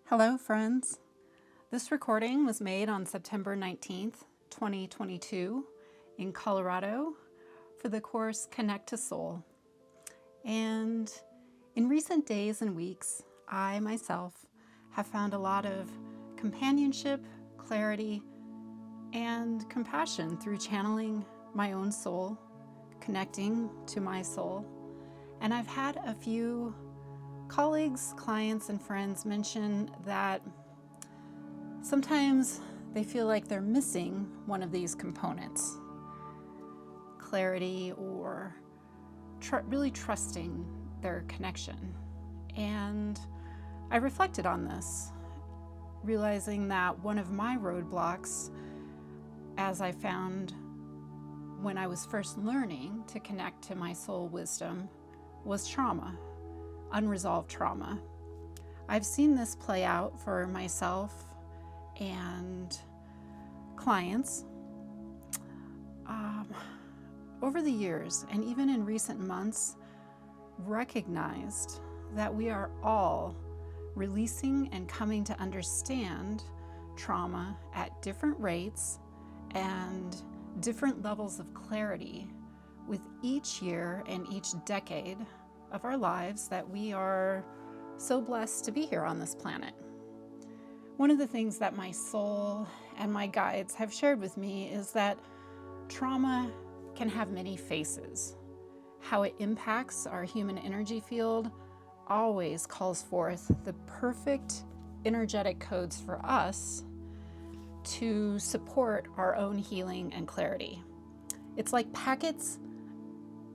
Hello, friends. This recording was made on September 19th, 2022 in Colorado for the course Connect to Soul. And in recent days and weeks, I myself have found a lot of companionship, clarity, and compassion through channeling my own soul, connecting to my soul. And I've had a few colleagues, clients, and friends mention that sometimes they feel like they're missing one of these components, clarity or really trusting their connection. And I reflected on this, realizing that one of my roadblocks, as I found when I was first learning to connect to my soul wisdom, was trauma. Unresolved trauma. I've seen this play out for myself and clients over the years, and even in recent months, recognized that we are all releasing and coming to understand trauma at different rates and different levels of clarity with each year and each decade of our lives that we are so blessed to be here on this planet. One of the things that my soul and my guides have shared with me is that trauma can have many faces. How it impacts our human energy field always calls forth the perfect energetic codes for us to support our own healing and clarity. It's like packets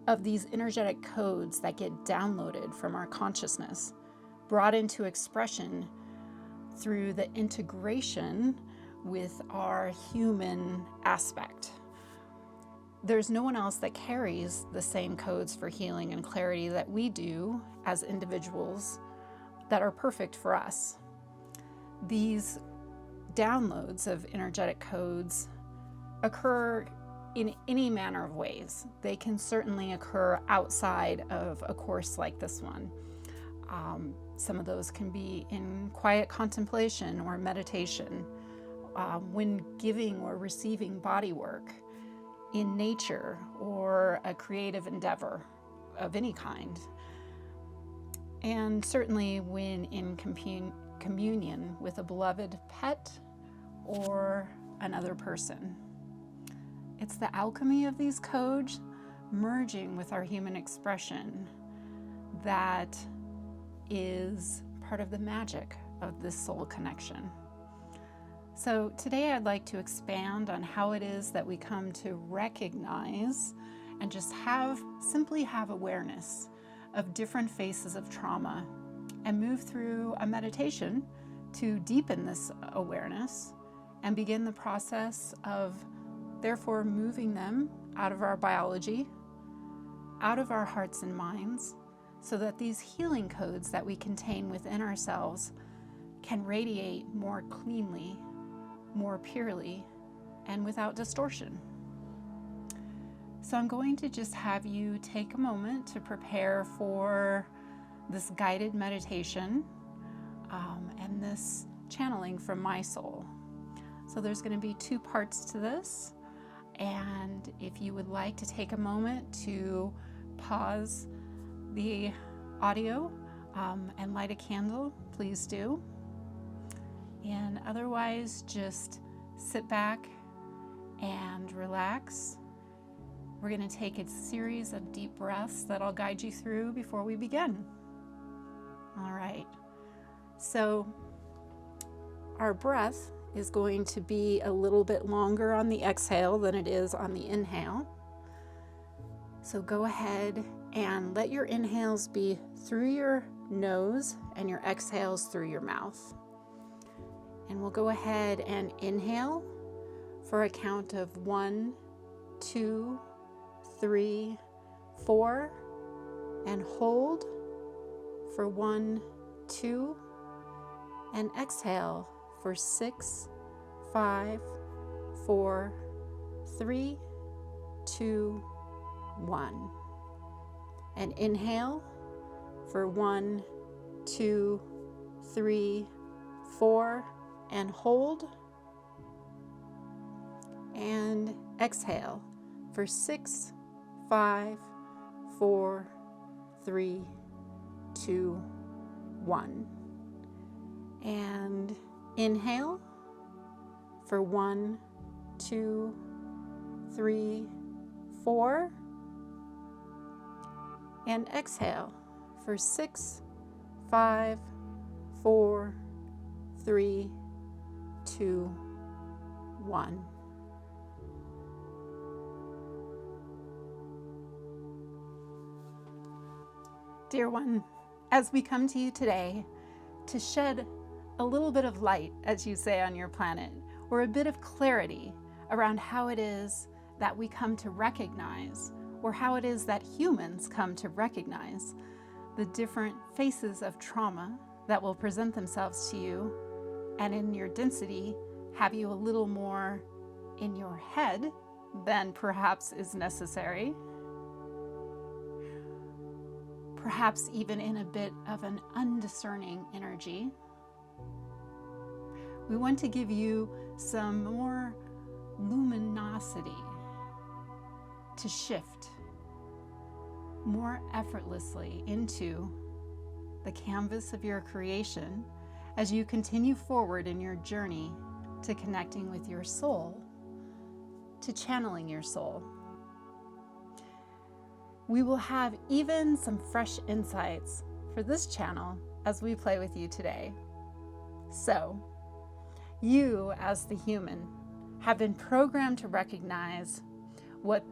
of these energetic codes that get downloaded from our consciousness, brought into expression through the integration with our human aspect. There's no one else that carries the same codes for healing and clarity that we do as individuals that are perfect for us. These downloads of energetic codes occur in any manner of ways. They can certainly occur outside of a course like this one. Some of those can be in quiet contemplation or meditation, when giving or receiving body work, in nature, or a creative endeavor of any kind. And certainly when in communion with a beloved pet or another person. It's the alchemy of these codes merging with our human expression that is part of the magic of this soul connection. So today I'd like to expand on how it is that we come to recognize and just simply have awareness of different faces of trauma and move through a meditation to deepen this awareness and begin the process of therefore moving them out of our biology, out of our hearts and minds, so that these healing codes that we contain within ourselves can radiate more cleanly, more purely, and without distortion. So I'm going to just have you take a moment to prepare for this guided meditation and this channeling from my soul. So there's going to be two parts to this. And if you would like to take a moment to pause the audio and light a candle, please do. And otherwise, just sit back and relax. We're going to take a series of deep breaths that I'll guide you through before we begin. All right. So our breath is going to be a little bit longer on the exhale than it is on the inhale. So go ahead and let your inhales be through your nose and your exhales through your mouth. And we'll go ahead and inhale for a count of 1, 2, 3, 4, and hold for 1, 2, and exhale for 6, 5, 4, 3, 2, 1. And inhale for 1, 2, 3, 4, and hold. And exhale for 6, 5, 4, 3, 2, 1. And inhale for 1, 2, 3, 4. And exhale for 6, 5, 4, 3, 2, 1. Dear one, as we come to you today to shed a little bit of light, as you say on your planet, or a bit of clarity around how it is that we come to recognize, or how it is that humans come to recognize the different faces of trauma that will present themselves to you, and in your density have you a little more in your head than perhaps is necessary. Perhaps even in a bit of an undiscerning energy. We want to give you some more luminosity to shift more effortlessly into the canvas of your creation as you continue forward in your journey to connecting with your soul, to channeling your soul. We will have even some fresh insights for this channel as we play with you today. So, you as the human have been programmed to recognize what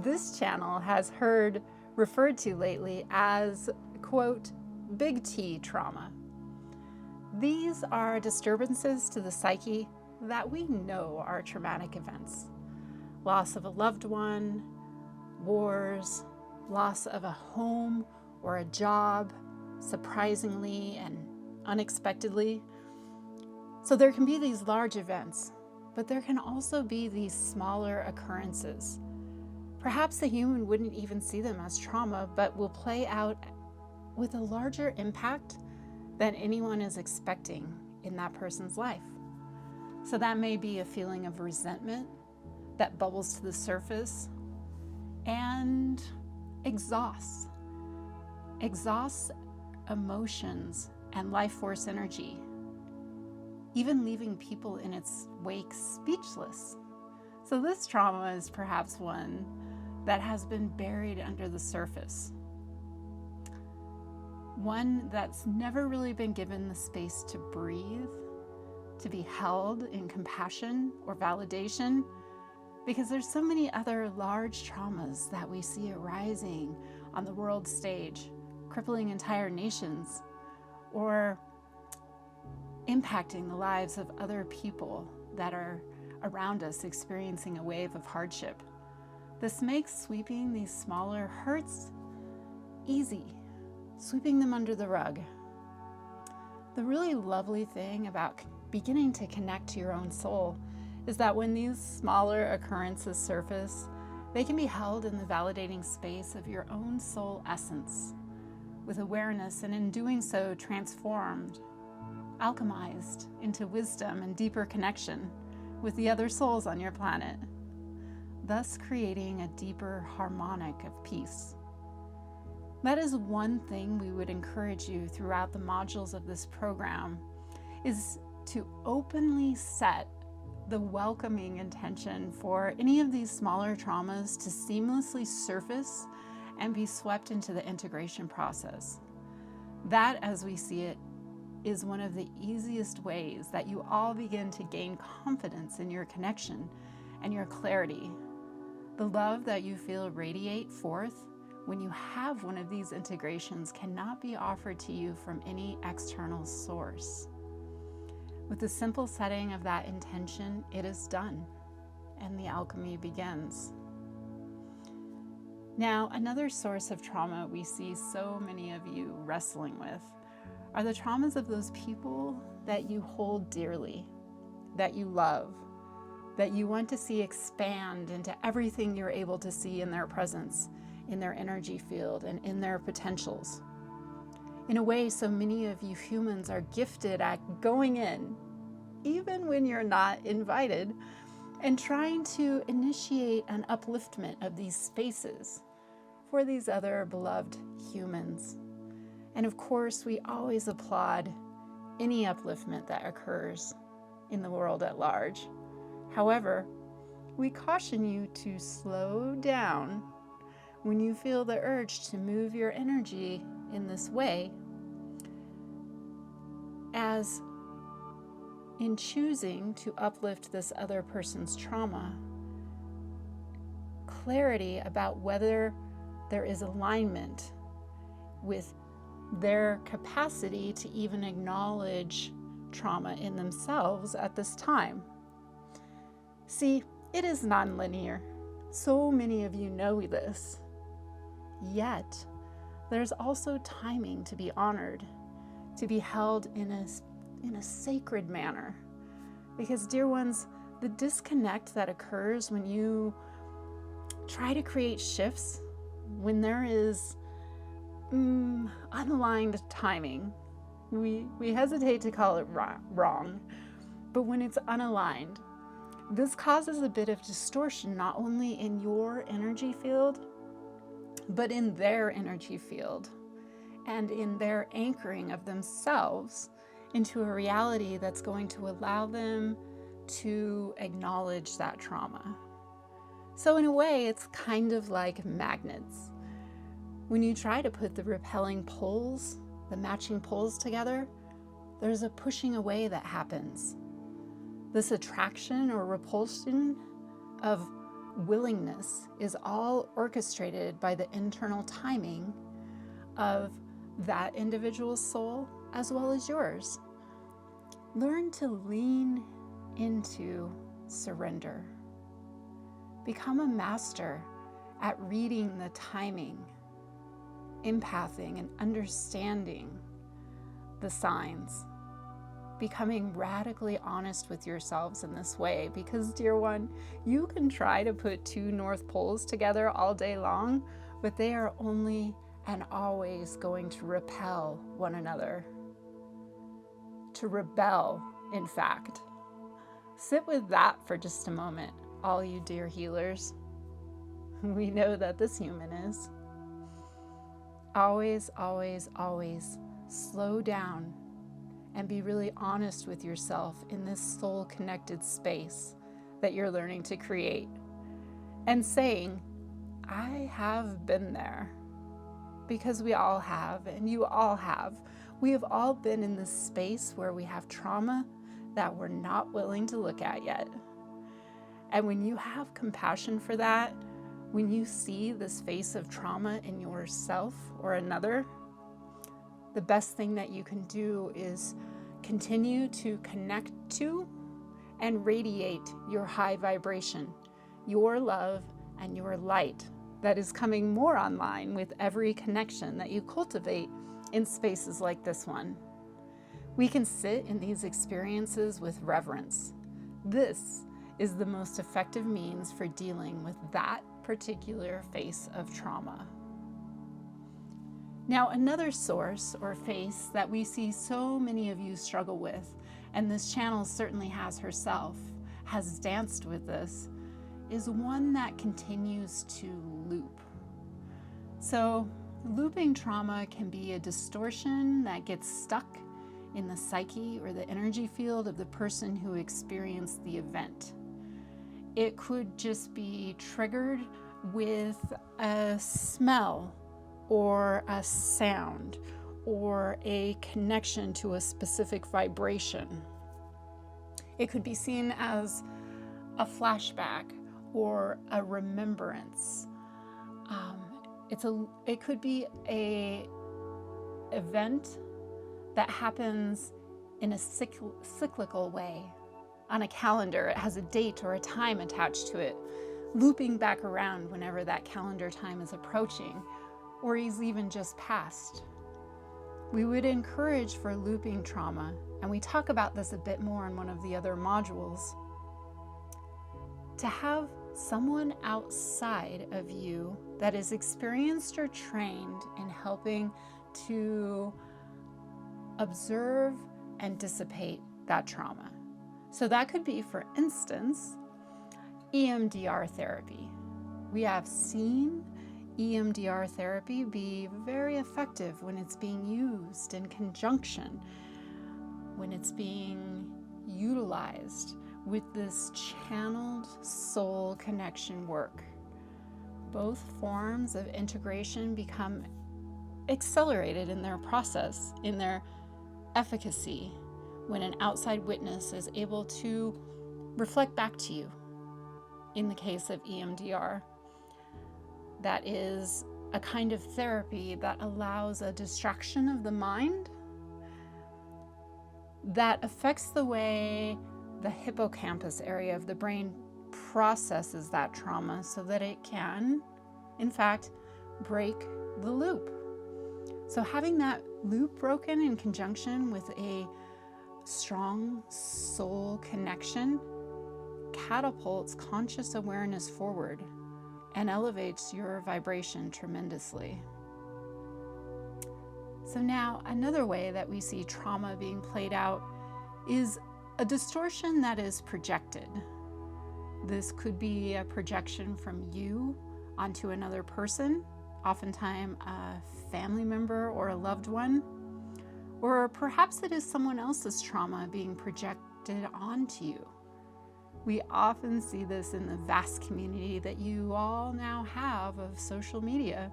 this channel has heard referred to lately as, quote, big T trauma. These are disturbances to the psyche that we know are traumatic events. Loss of a loved one, wars, loss of a home or a job, surprisingly and unexpectedly. So there can be these large events, but there can also be these smaller occurrences. Perhaps the human wouldn't even see them as trauma, but will play out with a larger impact than anyone is expecting in that person's life. So that may be a feeling of resentment that bubbles to the surface and exhausts emotions and life force energy, even leaving people in its wake speechless. So this trauma is perhaps one that has been buried under the surface. One that's never really been given the space to breathe, to be held in compassion or validation, because there's so many other large traumas that we see arising on the world stage, crippling entire nations, or impacting the lives of other people that are around us experiencing a wave of hardship. This makes sweeping these smaller hurts easy, sweeping them under the rug. The really lovely thing about beginning to connect to your own soul is that when these smaller occurrences surface, they can be held in the validating space of your own soul essence, with awareness, and in doing so transformed, alchemized into wisdom and deeper connection with the other souls on your planet, thus creating a deeper harmonic of peace. That is one thing we would encourage you throughout the modules of this program, is to openly set the welcoming intention for any of these smaller traumas to seamlessly surface and be swept into the integration process. That, as we see it, is one of the easiest ways that you all begin to gain confidence in your connection and your clarity. The love that you feel radiate forth when you have one of these integrations cannot be offered to you from any external source. With the simple setting of that intention, it is done, and the alchemy begins. Now, another source of trauma we see so many of you wrestling with are the traumas of those people that you hold dearly, that you love, that you want to see expand into everything you're able to see in their presence, in their energy field, and in their potentials. In a way, so many of you humans are gifted at going in, even when you're not invited, and trying to initiate an upliftment of these spaces for these other beloved humans. And of course, we always applaud any upliftment that occurs in the world at large. However, we caution you to slow down when you feel the urge to move your energy in this way, as in choosing to uplift this other person's trauma, clarity about whether there is alignment with their capacity to even acknowledge trauma in themselves at this time. See, it is nonlinear. So many of you know this. Yet, there's also timing to be honored, to be held in a sacred manner. Because, dear ones, the disconnect that occurs when you try to create shifts, when there is unaligned timing, we hesitate to call it wrong, but when it's unaligned, this causes a bit of distortion, not only in your energy field, but in their energy field, and in their anchoring of themselves into a reality that's going to allow them to acknowledge that trauma. So in a way, it's kind of like magnets. When you try to put the repelling poles, the matching poles together, there's a pushing away that happens. This attraction or repulsion of willingness is all orchestrated by the internal timing of that individual's soul as well as yours. Learn to lean into surrender. Become a master at reading the timing, empathing, and understanding the signs. Becoming radically honest with yourselves in this way, because, dear one, you can try to put two North Poles together all day long, but they are only and always going to repel one another. To rebel, in fact. Sit with that for just a moment, all you dear healers. We know that this human is. Always, always, always slow down and be really honest with yourself in this soul-connected space that you're learning to create. And saying, I have been there. Because we all have, and you all have. We have all been in this space where we have trauma that we're not willing to look at yet. And when you have compassion for that, when you see this face of trauma in yourself or another, the best thing that you can do is continue to connect to and radiate your high vibration, your love and your light that is coming more online with every connection that you cultivate in spaces like this one. We can sit in these experiences with reverence. This is the most effective means for dealing with that particular face of trauma. Now, another source or face that we see so many of you struggle with, and this channel certainly has danced with this, is one that continues to loop. So, looping trauma can be a distortion that gets stuck in the psyche or the energy field of the person who experienced the event. It could just be triggered with a smell or a sound or a connection to a specific vibration. It could be seen as a flashback or a remembrance. It could be a event that happens in a cyclical way. On a calendar, it has a date or a time attached to it, looping back around whenever that calendar time is approaching, or is even just past. We would encourage for looping trauma, and we talk about this a bit more in one of the other modules, to have someone outside of you that is experienced or trained in helping to observe and dissipate that trauma. So that could be, for instance, EMDR therapy. We have seen EMDR therapy be very effective when it's being used in conjunction, when it's being utilized with this channeled soul connection work. Both forms of integration become accelerated in their process, in their efficacy, when an outside witness is able to reflect back to you. In the case of EMDR, that is a kind of therapy that allows a distraction of the mind that affects the way the hippocampus area of the brain processes that trauma so that it can, in fact, break the loop. So having that loop broken in conjunction with a strong soul connection catapults conscious awareness forward and elevates your vibration tremendously. So now another way that we see trauma being played out is a distortion that is projected. This could be a projection from you onto another person, oftentimes a family member or a loved one, or perhaps it is someone else's trauma being projected onto you. We often see this in the vast community that you all now have of social media.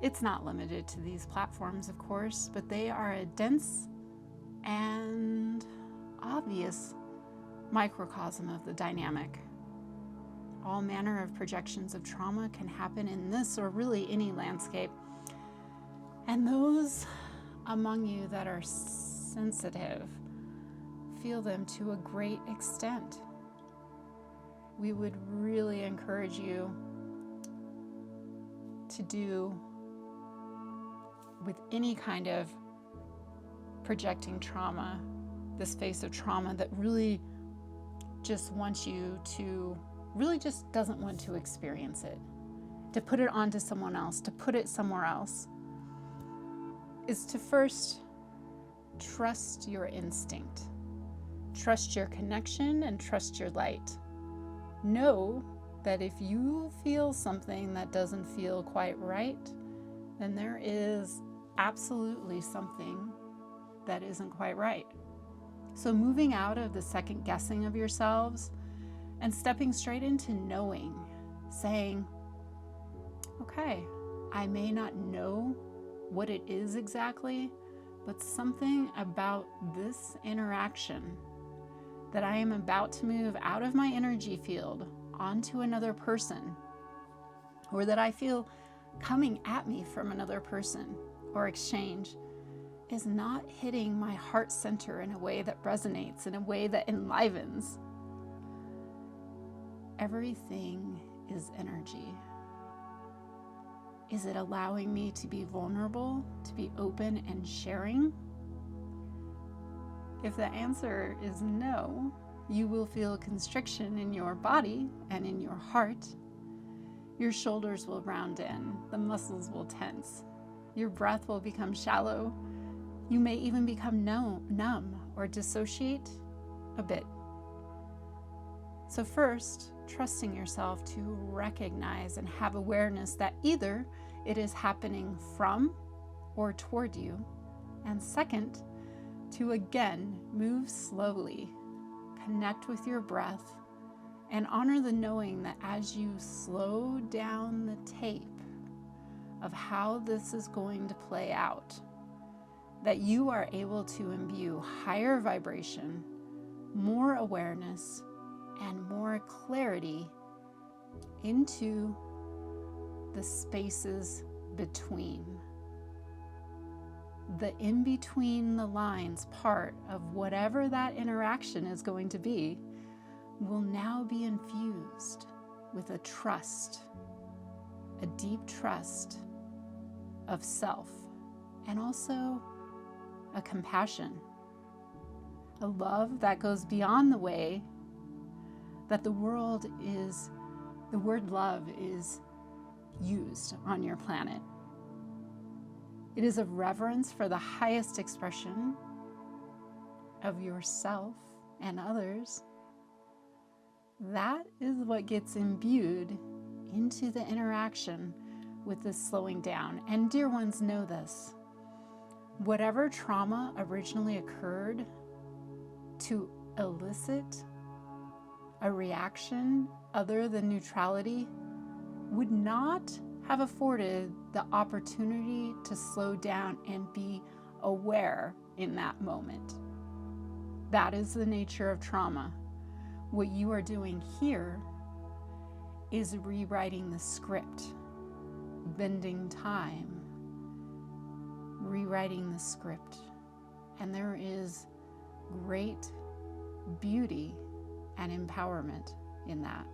It's not limited to these platforms, of course, but they are a dense and obvious microcosm of the dynamic. All manner of projections of trauma can happen in this or really any landscape. And those among you that are sensitive feel them to a great extent. We would really encourage you to do with any kind of projecting trauma, this face of trauma that really just wants you to, really just doesn't want to experience it, to put it onto someone else, to put it somewhere else, is to first trust your instinct. Trust your connection and trust your light. Know that if you feel something that doesn't feel quite right, then there is absolutely something that isn't quite right. So moving out of the second guessing of yourselves and stepping straight into knowing, saying, okay, I may not know what it is exactly, but something about this interaction that I am about to move out of my energy field onto another person, or that I feel coming at me from another person or exchange, is not hitting my heart center in a way that resonates, in a way that enlivens. Everything is energy. Is it allowing me to be vulnerable, to be open and sharing? If the answer is no, you will feel constriction in your body and in your heart. Your shoulders will round in, the muscles will tense, your breath will become shallow. You may even become numb or dissociate a bit. So first, trusting yourself to recognize and have awareness that either it is happening from or toward you, and second, to again move slowly, connect with your breath, and honor the knowing that as you slow down the tape of how this is going to play out, that you are able to imbue higher vibration, more awareness, and more clarity into the spaces between. The in between the lines part of whatever that interaction is going to be will now be infused with a trust, a deep trust of self, and also a compassion, a love that goes beyond the way that the word love is used on your planet. It is a reverence for the highest expression of yourself and others. That is what gets imbued into the interaction with this slowing down. And dear ones, know this. Whatever trauma originally occurred to elicit a reaction other than neutrality would not have afforded the opportunity to slow down and be aware in that moment. That is the nature of trauma. What you are doing here is rewriting the script, bending time, rewriting the script. And there is great beauty and empowerment in that.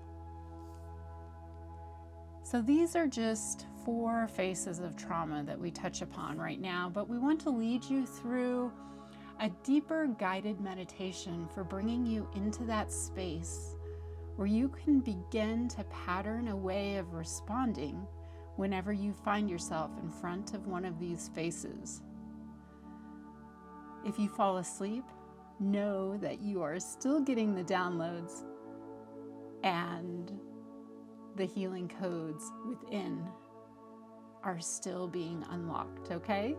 So these are just 4 phases of trauma that we touch upon right now, but we want to lead you through a deeper guided meditation for bringing you into that space where you can begin to pattern a way of responding whenever you find yourself in front of one of these phases. If you fall asleep, know that you are still getting the downloads and the healing codes within are still being unlocked, okay?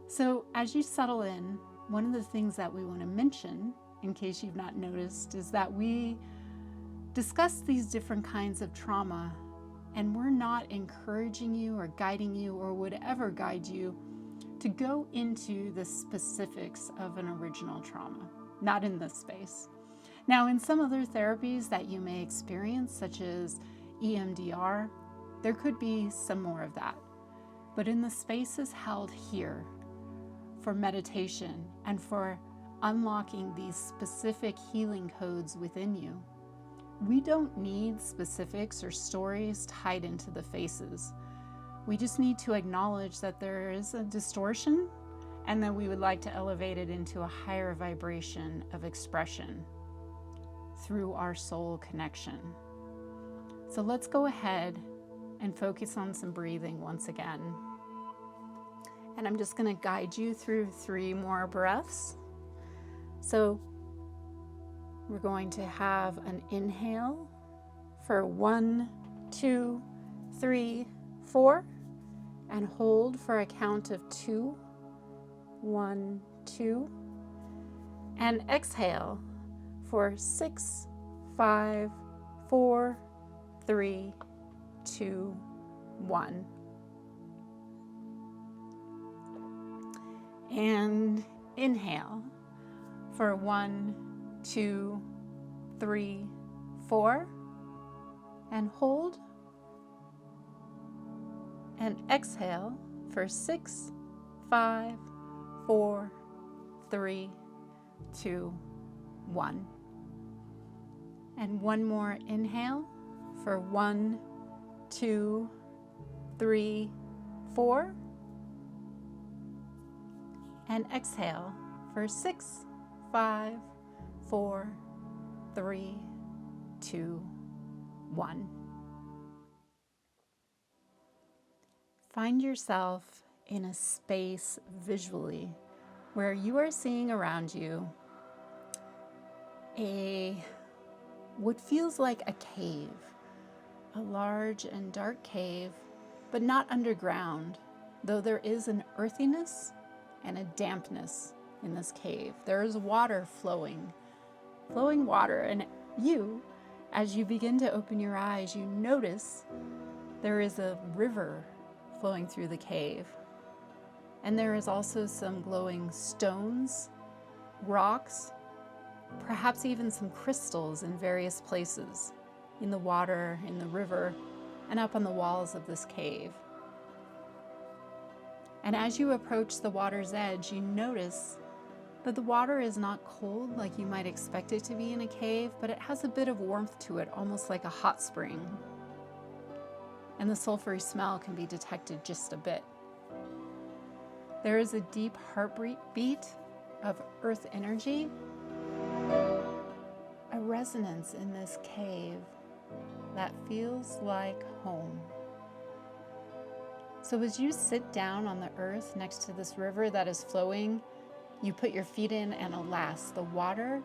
So as you settle in, one of the things that we want to mention, in case you've not noticed, is that we discuss these different kinds of trauma, and we're not encouraging you or guiding you or would ever guide you to go into the specifics of an original trauma, not in this space. Now, in some other therapies that you may experience, such as EMDR, there could be some more of that. But in the spaces held here for meditation and for unlocking these specific healing codes within you, we don't need specifics or stories tied into the faces. We just need to acknowledge that there is a distortion and that we would like to elevate it into a higher vibration of expression through our soul connection. So let's go ahead and focus on some breathing once again. And I'm just going to guide you through 3 more breaths. So we're going to have an inhale for 1, 2, 3, 4, and hold for a count of 2, 1, 2, and exhale for 6, 5, 4, 3, 2, 1. And inhale for 1, 2, 3, 4, and hold. And exhale for 6, 5, 4, 3, 2, 1. And one more inhale for 1, 2, 3, 4. And exhale for 6, 5, 4, 3, 2, 1. Find yourself in a space visually where you are seeing around you what feels like a cave, a large and dark cave, but not underground, though there is an earthiness and a dampness in this cave. There is water flowing water, and as you begin to open your eyes, you notice there is a river flowing through the cave. And there is also some glowing stones, rocks, perhaps even some crystals in various places, in the water, in the river, and up on the walls of this cave. And as you approach the water's edge, you notice that the water is not cold like you might expect it to be in a cave, but it has a bit of warmth to it, almost like a hot spring. And the sulfury smell can be detected just a bit. There is a deep heartbeat of earth energy, a resonance in this cave that feels like home. So as you sit down on the earth next to this river that is flowing, you put your feet in, and alas, the water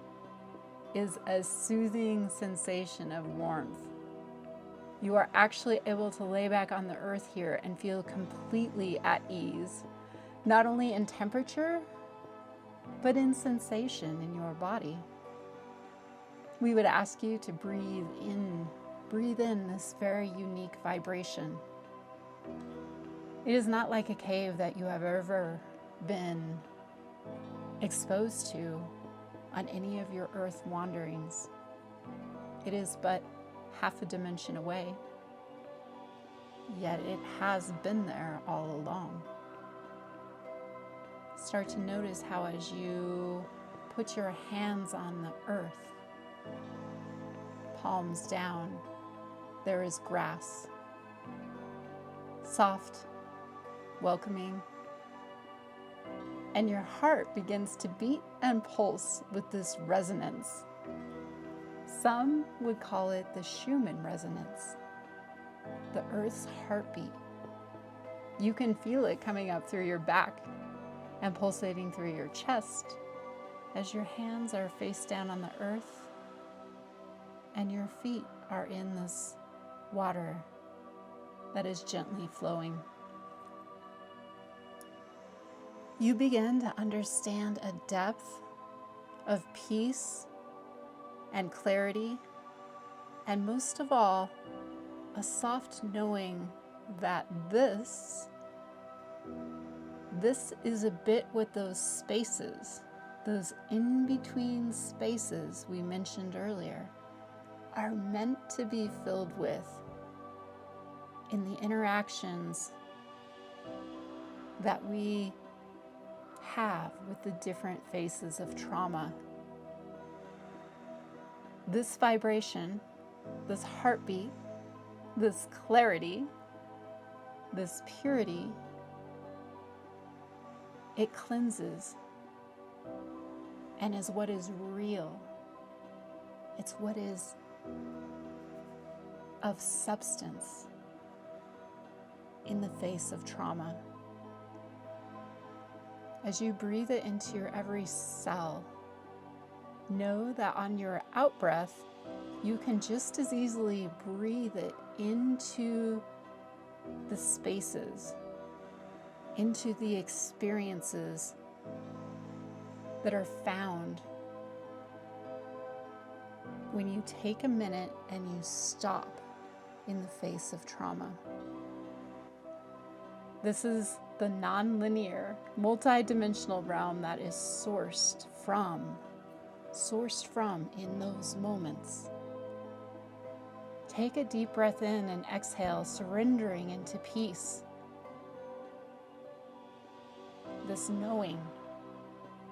is a soothing sensation of warmth. You are actually able to lay back on the earth here and feel completely at ease, not only in temperature, but in sensation in your body. We would ask you to breathe in this very unique vibration. It is not like a cave that you have ever been exposed to on any of your earth wanderings. It is but half a dimension away, yet it has been there all along. Start to notice how as you put your hands on the earth, palms down, there is grass, soft, welcoming, and your heart begins to beat and pulse with this resonance. Some would call it the Schumann resonance, the earth's heartbeat. You can feel it coming up through your back and pulsating through your chest as your hands are face down on the earth and your feet are in this water that is gently flowing. You begin to understand a depth of peace and clarity, and most of all, a soft knowing that this is a bit what those spaces, those in-between spaces we mentioned earlier, are meant to be filled with in the interactions that we have with the different phases of trauma. This vibration, this heartbeat, this clarity, this purity, it cleanses and is what is real. It's what is of substance in the face of trauma. As you breathe it into your every cell, know that on your out-breath, you can just as easily breathe it into the spaces, into the experiences that are found when you take a minute and you stop in the face of trauma. This is the non-linear, multi-dimensional realm that is sourced from in those moments. Take a deep breath in and exhale, surrendering into peace. This knowing,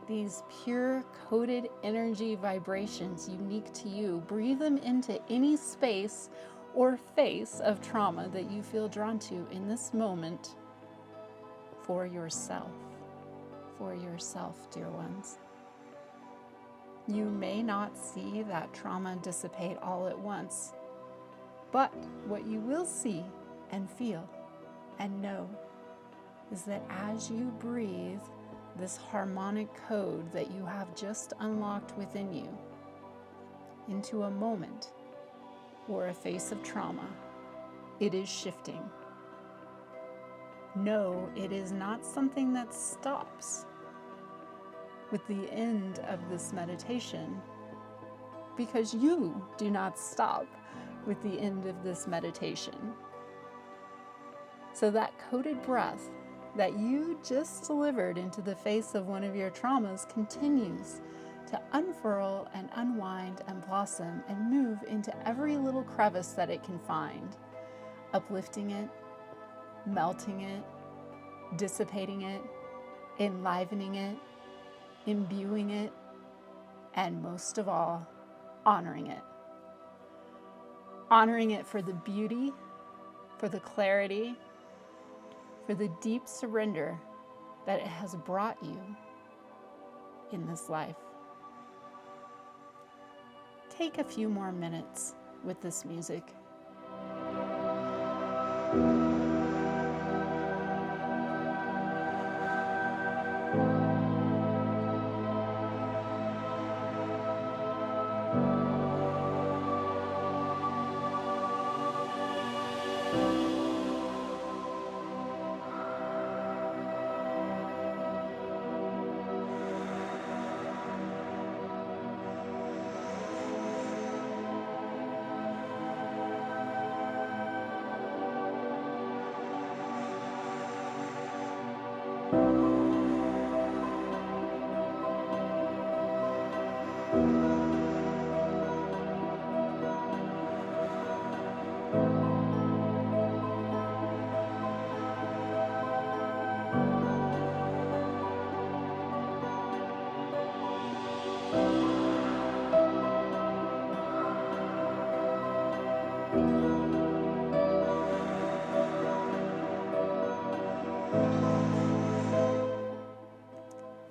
these pure coded energy vibrations unique to you, breathe them into any space or face of trauma that you feel drawn to in this moment for yourself, dear ones. You may not see that trauma dissipate all at once, but what you will see and feel and know is that as you breathe this harmonic code that you have just unlocked within you into a moment or a phase of trauma, it is shifting. No, it is not something that stops with the end of this meditation, because you do not stop with the end of this meditation. So that coded breath that you just delivered into the face of one of your traumas continues to unfurl and unwind and blossom and move into every little crevice that it can find, uplifting it, melting it, dissipating it, enlivening it, imbuing it, and most of all, honoring it. Honoring it for the beauty, for the clarity, for the deep surrender that it has brought you in this life. Take a few more minutes with this music.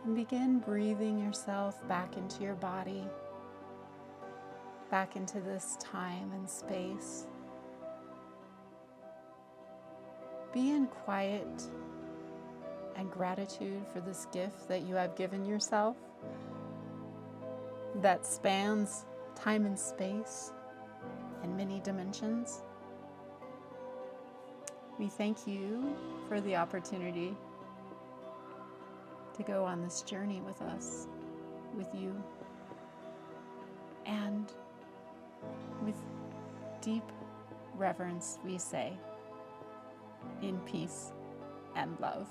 And begin breathing yourself back into your body, back into this time and space. Be in quiet and gratitude for this gift that you have given yourself that spans time and space and many dimensions. We thank you for the opportunity to go on this journey with us, with you, and with deep reverence we say, in peace and love.